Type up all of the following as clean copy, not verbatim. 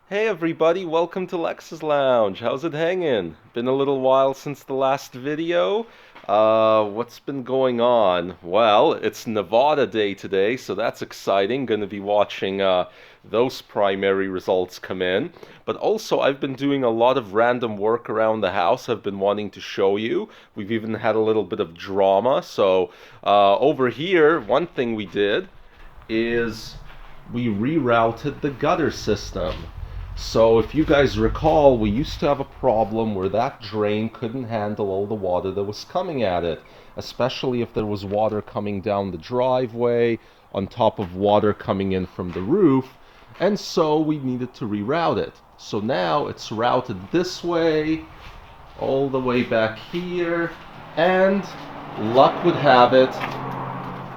Hey everybody, welcome to Lex's Lounge. How's it hanging? Been a little while since the last video. What's been going on? Well, it's Nevada Day today, so that's exciting. Gonna be watching those primary results come in. But also, I've been doing a lot of random work around the house I've been wanting to show you. We've even had a little bit of drama. So, over here, one thing we did is we rerouted the gutter system. So if you guys recall, we used to have a problem where that drain couldn't handle all the water that was coming at it, especially if there was water coming down the driveway on top of water coming in from the roof, and so we needed to reroute it. So now it's routed this way, all the way back here, and luck would have it,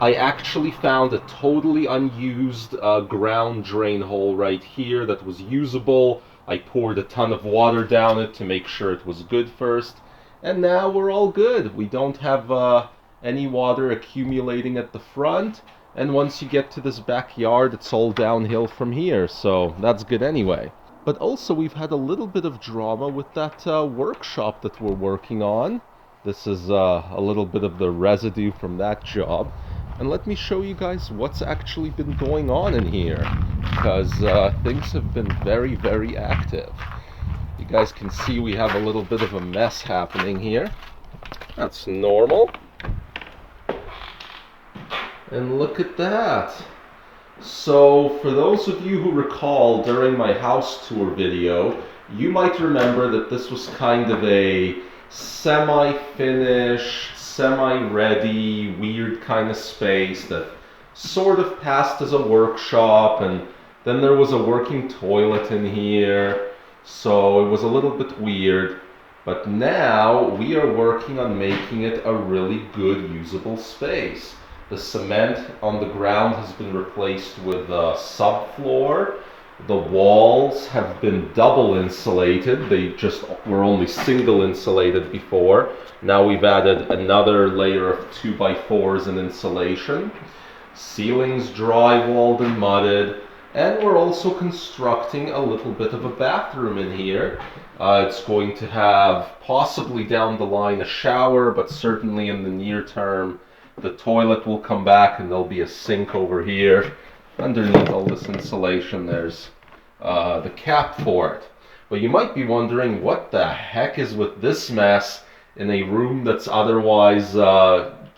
I actually found a totally unused ground drain hole right here that was usable. I poured a ton of water down it to make sure it was good first. And now we're all good. We don't have any water accumulating at the front. And once you get to this backyard, it's all downhill from here. So that's good anyway. But also we've had a little bit of drama with that workshop that we're working on. This is a little bit of the residue from that job. And let me show you guys what's actually been going on in here, because things have been very, very active. You guys can see we have a little bit of a mess happening here. That's normal. And look at that. So for those of you who recall during my house tour video, you might remember that this was kind of a semi-finished, semi-ready, weird kind of space that sort of passed as a workshop, and then there was a working toilet in here, so it was a little bit weird. But now we are working on making it a really good usable space. The cement on the ground has been replaced with a subfloor. The walls have been double insulated. They just were only single insulated before. Now we've added another layer of 2x4s and insulation. Ceilings drywalled and mudded. And we're also constructing a little bit of a bathroom in here. It's going to have, possibly down the line, a shower, but certainly in the near term, the toilet will come back and there'll be a sink over here. Underneath all this insulation, there's the cap for it. But you might be wondering, what the heck is with this mess in a room that's otherwise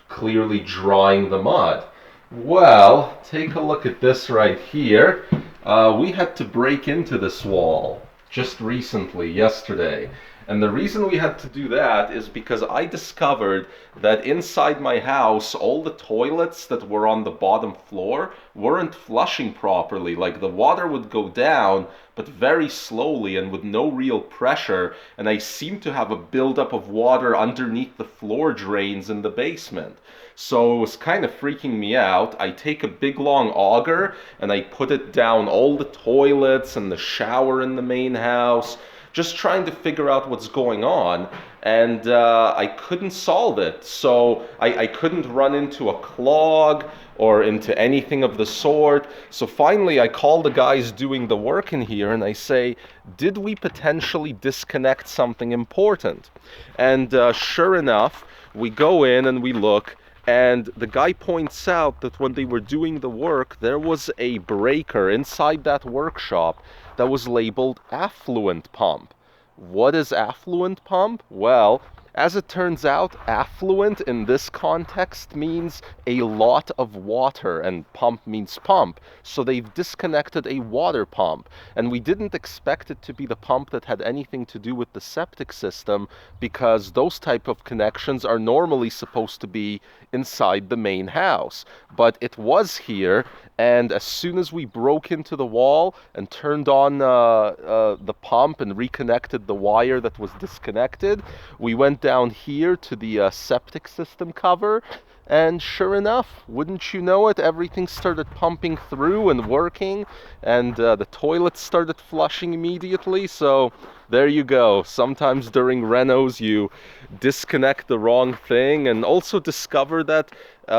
clearly drying the mud? Well, take a look at this right here. We had to break into this wall just recently, yesterday. And the reason we had to do that is because I discovered that inside my house, all the toilets that were on the bottom floor weren't flushing properly. Like, the water would go down, but very slowly and with no real pressure, and I seemed to have a buildup of water underneath the floor drains in the basement. So it was kind of freaking me out. I take a big long auger and I put it down all the toilets and the shower in the main house, just trying to figure out what's going on, and I couldn't solve it. So I couldn't run into a clog or into anything of the sort. So finally I call the guys doing the work in here and I say, did we potentially disconnect something important? And sure enough, we go in and we look, and the guy points out that when they were doing the work, there was a breaker inside that workshop that was labeled affluent pump. What is affluent pump? Well, as it turns out, affluent in this context means a lot of water, and pump means pump. So they've disconnected a water pump. And we didn't expect it to be the pump that had anything to do with the septic system, because those type of connections are normally supposed to be inside the main house. But it was here, and as soon as we broke into the wall and turned on the pump and reconnected the wire that was disconnected, we went down here to the septic system cover, and sure enough, wouldn't you know it, everything started pumping through and working, and the toilet started flushing immediately. So there you go. Sometimes during renos you disconnect the wrong thing, and also discover that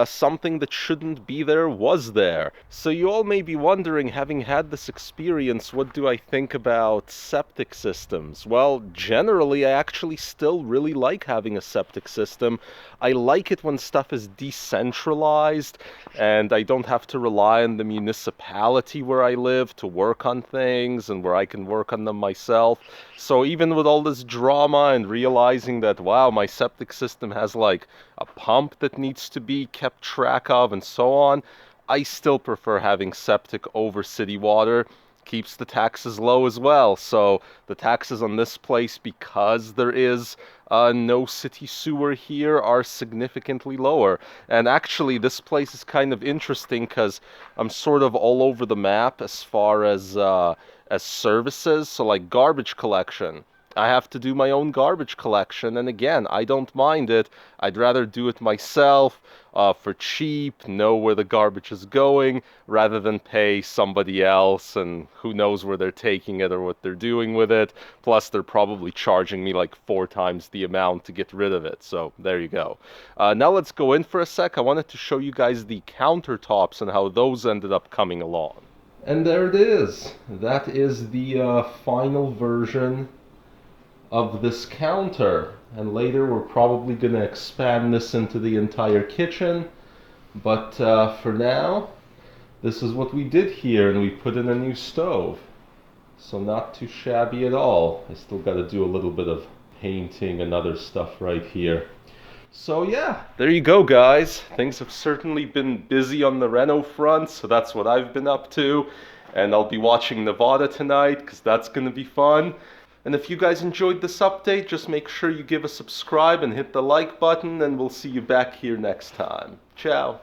something that shouldn't be there was there. So you all may be wondering, having had this experience, what do I think about septic systems? Well, generally, I actually still really like having a septic system. I like it when stuff is decentralized and I don't have to rely on the municipality where I live to work on things and where I can work on them myself. So even with all this drama and realizing that, wow, my septic system has like a pump that needs to be kept track of and so on, I still prefer having septic over city water. Keeps the taxes low as well. So the taxes on this place, because there is no city sewer here, are significantly lower. And actually, this place is kind of interesting because I'm sort of all over the map as far as services. So like garbage collection, I have to do my own garbage collection, and again, I don't mind it. I'd rather do it myself for cheap, know where the garbage is going, rather than pay somebody else, and who knows where they're taking it or what they're doing with it. Plus, they're probably charging me like 4 times the amount to get rid of it. So there you go. Now let's go in for a sec. I wanted to show you guys the countertops and how those ended up coming along. And there it is. That is the final version of this counter, and later we're probably going to expand this into the entire kitchen, but for now this is what we did here, and we put in a new stove, so not too shabby at all. I still got to do a little bit of painting and other stuff right here. So yeah, there you go guys. Things have certainly been busy on the reno front, so that's what I've been up to, and I'll be watching Nevada tonight because that's going to be fun. And if you guys enjoyed this update, just make sure you give a subscribe and hit the like button, and we'll see you back here next time. Ciao.